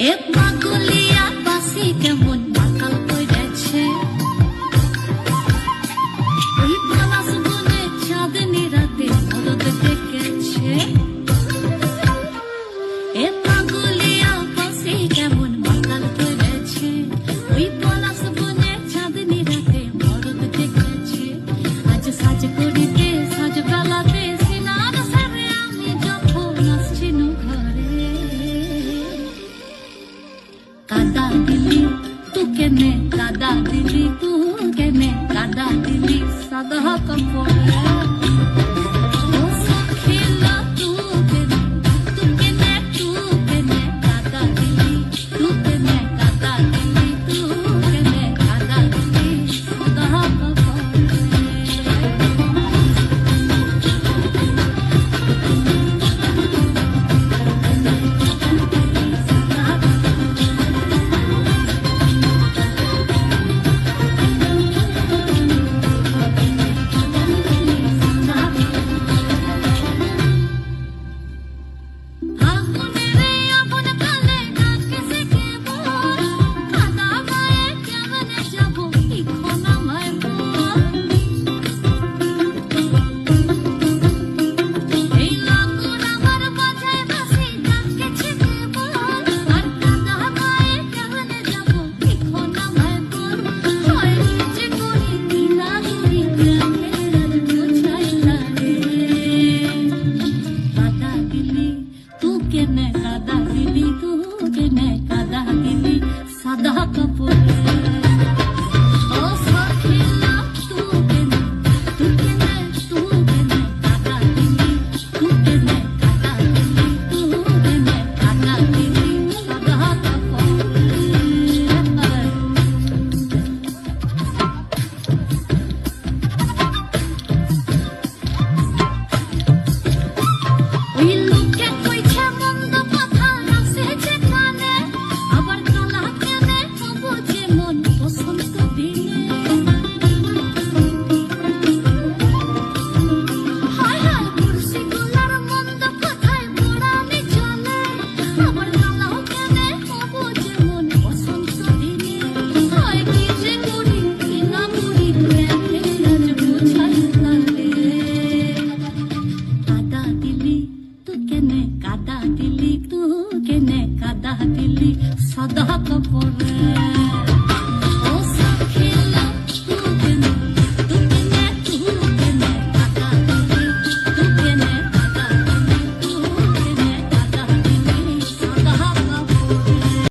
এ পাগলিয়া বাসি কেমন মাতাল করেছে ওই পলাশ বনে চাঁদনি রাতে মরদ ডেকেছে এ পাগলিয়া বাসি কেমন মাতাল করেছে ওই পলাশ বনে চাঁদনি রাতে মরদ ডেকেছে আজ সাজ করিতে সাজ বেলাতে সিনার সারে আমি যখন আসছিনু ঘরে কাদা দিলি তু কেনে কাদা দিলি তু কেনে কাদা দিলি সাদা কাপড়ে